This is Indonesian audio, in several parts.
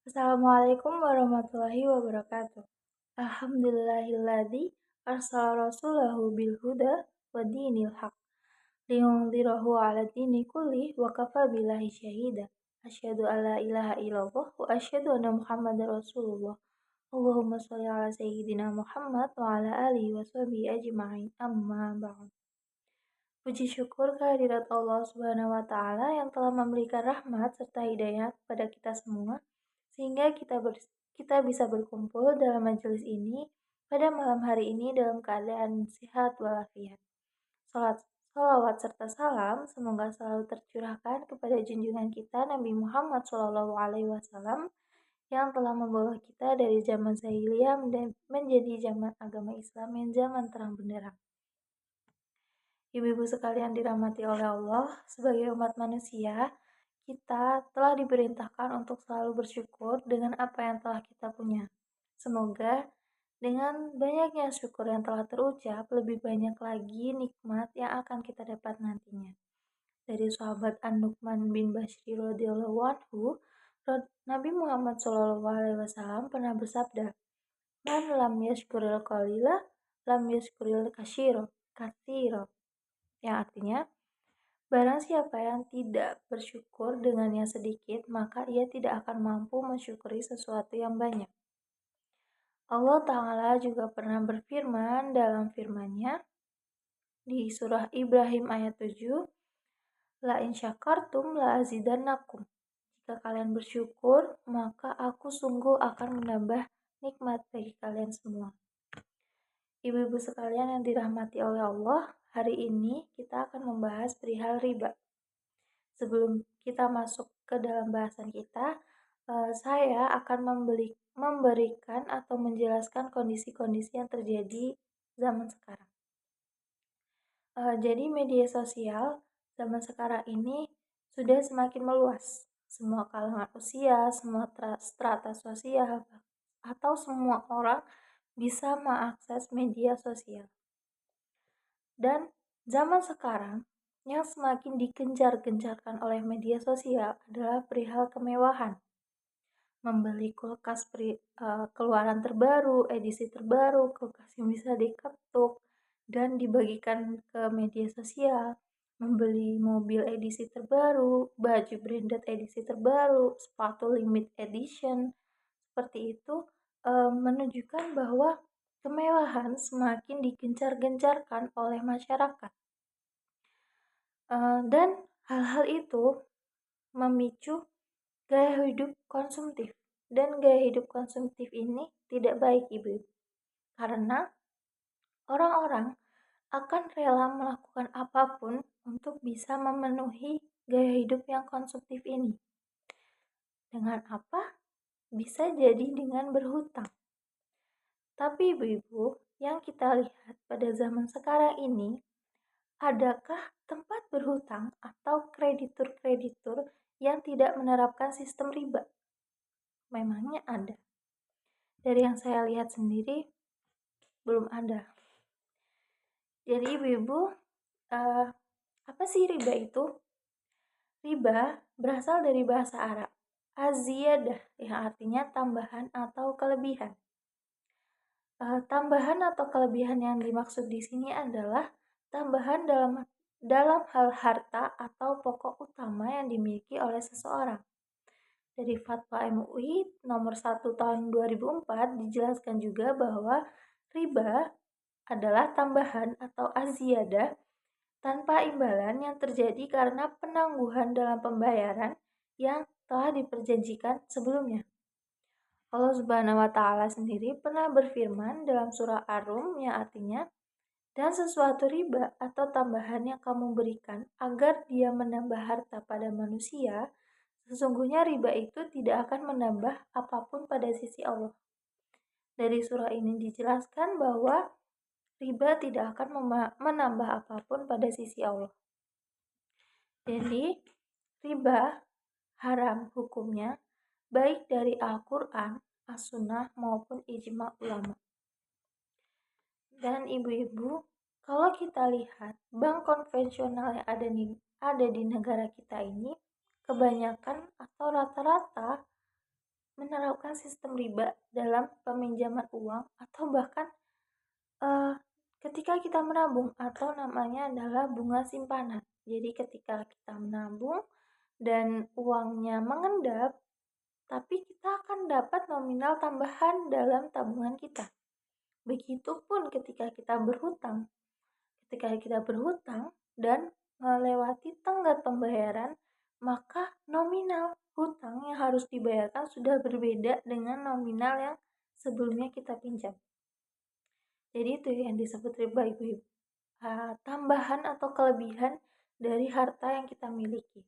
Assalamualaikum warahmatullahi wabarakatuh. Alhamdulillahilladzi arsala rasulahu bil huda wa dinil haq liyunzirahu 'ala dini kulli wa kafa billahi syahida. Asyhadu an la ilaha illallah wa asyhadu anna Muhammadar Rasulullah. Allahumma shalli 'ala sayyidina Muhammad wa 'ala alihi wa sahbihi ajma'in. Amma ba'd. Puji syukur kehadirat Allah Subhanahu wa taala yang telah memberikan rahmat serta hidayah kepada kita semua sehingga kita bisa berkumpul dalam majelis ini pada malam hari ini dalam keadaan sehat walafiat. Salawat serta salam semoga selalu tercurahkan kepada junjungan kita Nabi Muhammad SAW yang telah membawa kita dari zaman jahiliyah menjadi zaman agama Islam yang zaman terang benderang. Ibu-ibu sekalian dirahmati oleh Allah, sebagai umat manusia, kita telah diperintahkan untuk selalu bersyukur dengan apa yang telah kita punya. Semoga dengan banyaknya syukur yang telah terucap, lebih banyak lagi nikmat yang akan kita dapat nantinya. Dari sahabat An-Nu'man bin Bashir radhiyallahu anhu, Nabi Muhammad SAW pernah bersabda, "Man lam yashkuril qalila, lam yashkuril katsira." Yang artinya, barang siapa yang tidak bersyukur dengan yang sedikit, maka ia tidak akan mampu mensyukuri sesuatu yang banyak. Allah Ta'ala juga pernah berfirman dalam firman-Nya di surah Ibrahim ayat 7, La in syakartum la azidannakum. Jika kalian bersyukur, maka aku sungguh akan menambah nikmat bagi kalian semua. Ibu-ibu sekalian yang dirahmati oleh Allah, hari ini kita akan membahas perihal riba. Sebelum kita masuk ke dalam bahasan kita, saya akan memberikan atau menjelaskan kondisi-kondisi yang terjadi zaman sekarang. Jadi media sosial zaman sekarang ini sudah semakin meluas. Semua kalangan usia, semua strata sosial, atau semua orang bisa mengakses media sosial. Dan zaman sekarang yang semakin digencar-gencarkan oleh media sosial adalah perihal kemewahan. Membeli kulkas keluaran terbaru, edisi terbaru, kulkas yang bisa diketuk dan dibagikan ke media sosial. Membeli mobil edisi terbaru, baju branded edisi terbaru, sepatu limit edition, seperti itu menunjukkan bahwa kemewahan semakin digencar-gencarkan oleh masyarakat. Dan hal-hal itu memicu gaya hidup konsumtif. Dan gaya hidup konsumtif ini tidak baik, Ibu. Karena orang-orang akan rela melakukan apapun untuk bisa memenuhi gaya hidup yang konsumtif ini. Dengan apa? Bisa jadi dengan berhutang. Tapi ibu-ibu, yang kita lihat pada zaman sekarang ini, adakah tempat berhutang atau kreditur-kreditur yang tidak menerapkan sistem riba? Memangnya ada. Dari yang saya lihat sendiri, belum ada. Jadi ibu-ibu, apa sih riba itu? Riba berasal dari bahasa Arab, aziyadah, yang artinya tambahan atau kelebihan. Tambahan atau kelebihan yang dimaksud di sini adalah tambahan dalam hal harta atau pokok utama yang dimiliki oleh seseorang. Dari Fatwa MUI nomor 1 tahun 2004 dijelaskan juga bahwa riba adalah tambahan atau aziyadah tanpa imbalan yang terjadi karena penangguhan dalam pembayaran yang telah diperjanjikan sebelumnya. Allah Subhanahu wa taala sendiri pernah berfirman dalam surah Ar-Rum yang artinya, dan sesuatu riba atau tambahan yang kamu berikan agar dia menambah harta pada manusia, sesungguhnya riba itu tidak akan menambah apapun pada sisi Allah. Dari surah ini dijelaskan bahwa riba tidak akan menambah apapun pada sisi Allah. Jadi, riba haram hukumnya baik dari Al-Quran, As-Sunnah maupun ijma ulama. Dan ibu-ibu, kalau kita lihat bank konvensional yang ada di negara kita ini, kebanyakan atau rata-rata menerapkan sistem riba dalam peminjaman uang atau bahkan ketika kita menabung atau namanya adalah bunga simpanan. Jadi ketika kita menabung dan uangnya mengendap, tapi kita akan dapat nominal tambahan dalam tabungan kita. Begitupun ketika kita berhutang. Ketika kita berhutang dan melewati tenggat pembayaran, maka nominal hutang yang harus dibayarkan sudah berbeda dengan nominal yang sebelumnya kita pinjam. Jadi itu yang disebut riba, ibu-ibu. Tambahan atau kelebihan dari harta yang kita miliki.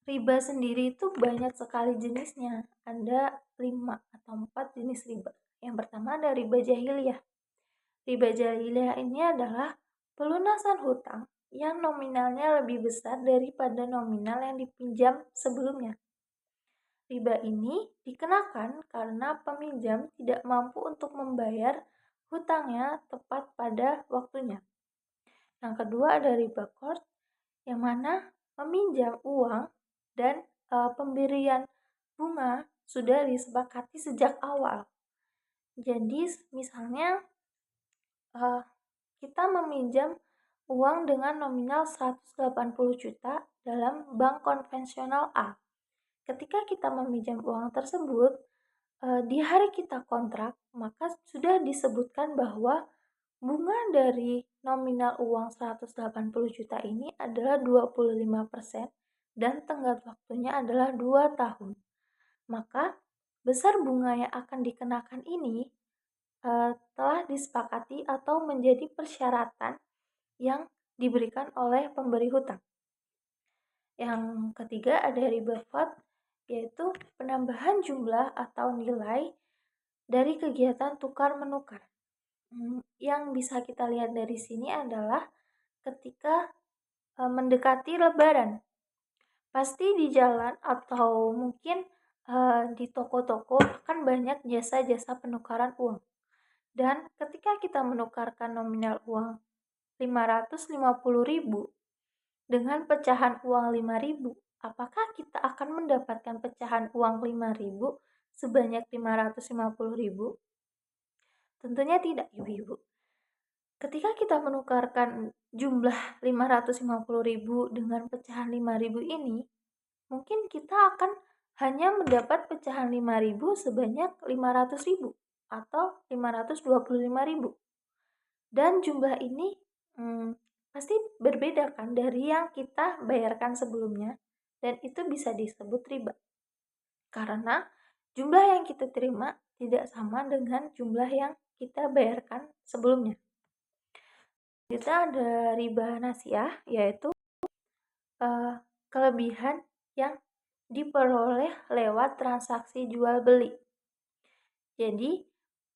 Riba sendiri itu banyak sekali jenisnya. Ada 5 atau 4 jenis riba. Yang pertama ada riba jahiliyah. Riba jahiliyah ini adalah pelunasan hutang yang nominalnya lebih besar daripada nominal yang dipinjam sebelumnya. Riba ini dikenakan karena peminjam tidak mampu untuk membayar hutangnya tepat pada waktunya. Yang kedua ada riba qard, yang mana meminjam uang dan pemberian bunga sudah disepakati sejak awal. Jadi misalnya kita meminjam uang dengan nominal 180 juta dalam bank konvensional A. Ketika kita meminjam uang tersebut, di hari kita kontrak, maka sudah disebutkan bahwa bunga dari nominal uang 180 juta ini adalah 25% dan tenggat waktunya adalah 2 tahun. Maka besar bunga yang akan dikenakan ini telah disepakati atau menjadi persyaratan yang diberikan oleh pemberi hutang. Yang ketiga ada riba fad, yaitu penambahan jumlah atau nilai dari kegiatan tukar-menukar. Yang bisa kita lihat dari sini adalah ketika mendekati Lebaran. Pasti di jalan atau mungkin di toko-toko akan banyak jasa-jasa penukaran uang. Dan ketika kita menukarkan nominal uang 550.000 dengan pecahan uang 5.000, apakah kita akan mendapatkan pecahan uang 5.000 sebanyak 550.000? Tentunya tidak, ibu-ibu. Ketika kita menukarkan jumlah 550.000 dengan pecahan 5.000 ini, mungkin kita akan hanya mendapat pecahan 5.000 sebanyak 500.000 atau 525.000. Dan jumlah ini pasti berbeda kan dari yang kita bayarkan sebelumnya, dan itu bisa disebut riba. Karena jumlah yang kita terima tidak sama dengan jumlah yang kita bayarkan sebelumnya. Kita ada riba nasiah, yaitu kelebihan yang diperoleh lewat transaksi jual beli. Jadi,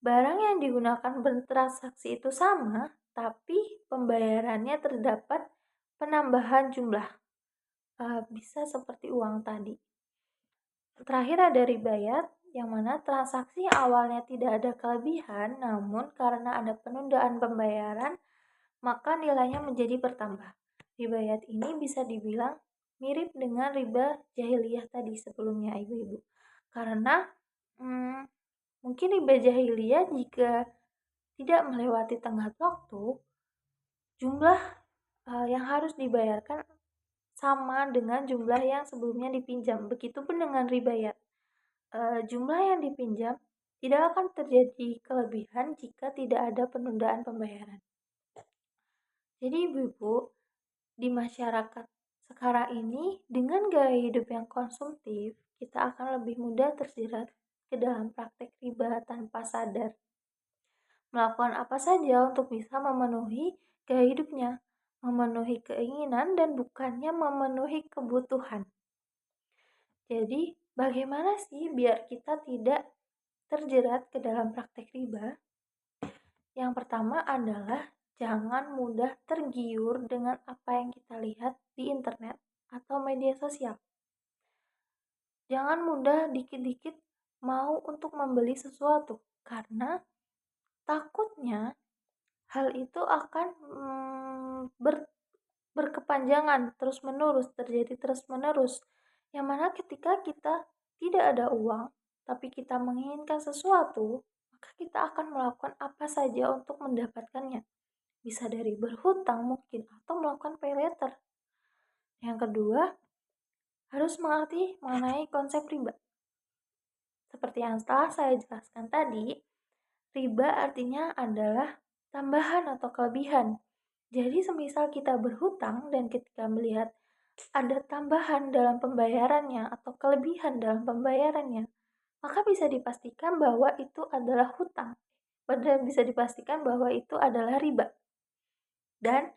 barang yang digunakan bertransaksi itu sama, tapi pembayarannya terdapat penambahan jumlah. Bisa seperti uang tadi. Terakhir ada ribayat, yang mana transaksi awalnya tidak ada kelebihan, namun karena ada penundaan pembayaran, maka nilainya menjadi bertambah. Ribayat ini bisa dibilang mirip dengan riba jahiliyah tadi sebelumnya, ibu-ibu. Karena mungkin riba jahiliyah jika tidak melewati tenggat waktu, jumlah yang harus dibayarkan sama dengan jumlah yang sebelumnya dipinjam. Begitupun dengan ribayat. Jumlah yang dipinjam tidak akan terjadi kelebihan jika tidak ada penundaan pembayaran. Jadi ibu-ibu, di masyarakat sekarang ini dengan gaya hidup yang konsumtif, kita akan lebih mudah terjerat ke dalam praktek riba tanpa sadar. Melakukan apa saja untuk bisa memenuhi gaya hidupnya, memenuhi keinginan dan bukannya memenuhi kebutuhan. Jadi, bagaimana sih biar kita tidak terjerat ke dalam praktek riba? Yang pertama adalah jangan mudah tergiur dengan apa yang kita lihat di internet atau media sosial. Jangan mudah dikit-dikit mau untuk membeli sesuatu, karena takutnya hal itu akan berkepanjangan terus-menerus, terjadi terus-menerus. Yang mana ketika kita tidak ada uang, tapi kita menginginkan sesuatu, maka kita akan melakukan apa saja untuk mendapatkannya. Bisa dari berhutang mungkin, atau melakukan pay later. Yang kedua, harus mengerti mengenai konsep riba. Seperti yang telah saya jelaskan tadi, riba artinya adalah tambahan atau kelebihan. Jadi semisal kita berhutang dan ketika melihat ada tambahan dalam pembayarannya atau kelebihan dalam pembayarannya, maka bisa dipastikan bahwa itu adalah hutang. Dan bisa dipastikan bahwa itu adalah riba. Dan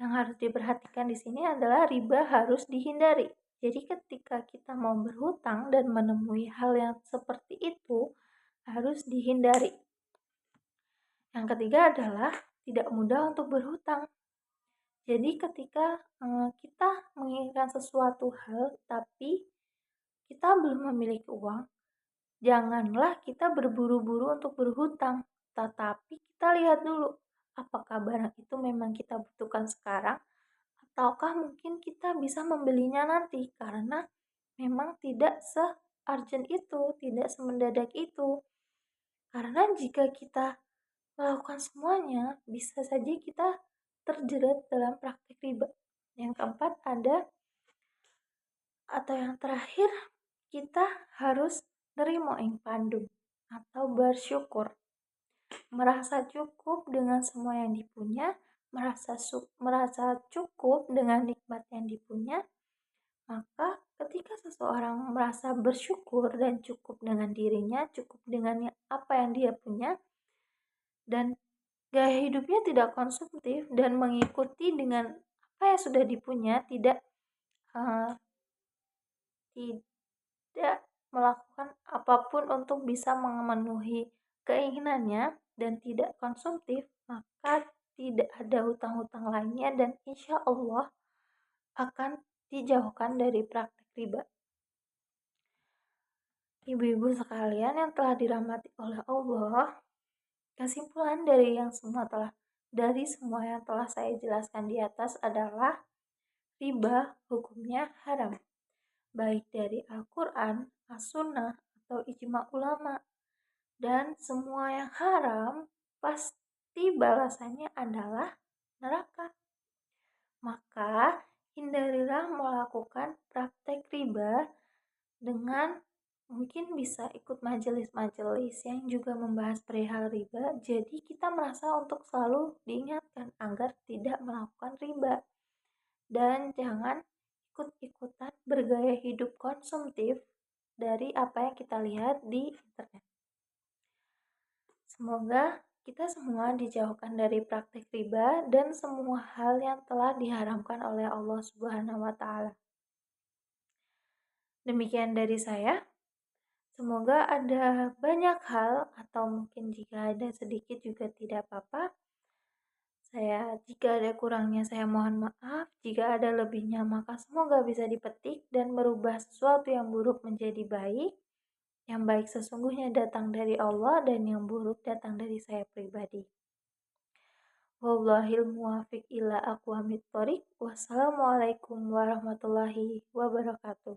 yang harus diperhatikan di sini adalah riba harus dihindari. Jadi ketika kita mau berhutang dan menemui hal yang seperti itu, harus dihindari. Yang ketiga adalah tidak mudah untuk berhutang. Jadi ketika kita menginginkan sesuatu hal tapi kita belum memiliki uang, janganlah kita berburu-buru untuk berhutang, tetapi kita lihat dulu apakah barang itu memang kita butuhkan sekarang ataukah mungkin kita bisa membelinya nanti karena memang tidak se-urgent itu, tidak semendadak itu. Karena jika kita melakukan semuanya, bisa saja kita terjerat dalam praktik riba. Yang keempat yang terakhir, kita harus nerimo ing pandum atau bersyukur. Merasa cukup dengan semua yang dipunya, merasa cukup dengan nikmat yang dipunya, maka ketika seseorang merasa bersyukur dan cukup dengan dirinya, cukup dengan apa yang dia punya, dan gaya hidupnya tidak konsumtif dan mengikuti dengan apa yang sudah dipunya, tidak tidak melakukan apapun untuk bisa memenuhi keinginannya dan tidak konsumtif, maka tidak ada hutang-hutang lainnya dan insya Allah akan dijauhkan dari praktik riba. Ibu-ibu sekalian yang telah dirahmati oleh Allah, kesimpulan dari semua yang telah saya jelaskan di atas adalah riba hukumnya haram, baik dari Al-Quran, As-Sunnah, atau ijma ulama. Dan semua yang haram pasti balasannya adalah neraka. Maka hindarilah melakukan praktek riba dengan mungkin bisa ikut majelis-majelis yang juga membahas perihal riba. Jadi kita merasa untuk selalu diingatkan agar tidak melakukan riba. Dan jangan ikut-ikutan bergaya hidup konsumtif dari apa yang kita lihat di internet. Semoga kita semua dijauhkan dari praktik riba dan semua hal yang telah diharamkan oleh Allah Subhanahu wa taala. Demikian dari saya. Semoga ada banyak hal atau mungkin jika ada sedikit juga tidak apa-apa. Jika ada kurangnya saya mohon maaf, jika ada lebihnya maka semoga bisa dipetik dan merubah sesuatu yang buruk menjadi baik. Yang baik sesungguhnya datang dari Allah dan yang buruk datang dari saya pribadi. Wallahil muwafiq ila aqwamit thoriq. Wassalamualaikum warahmatullahi wabarakatuh.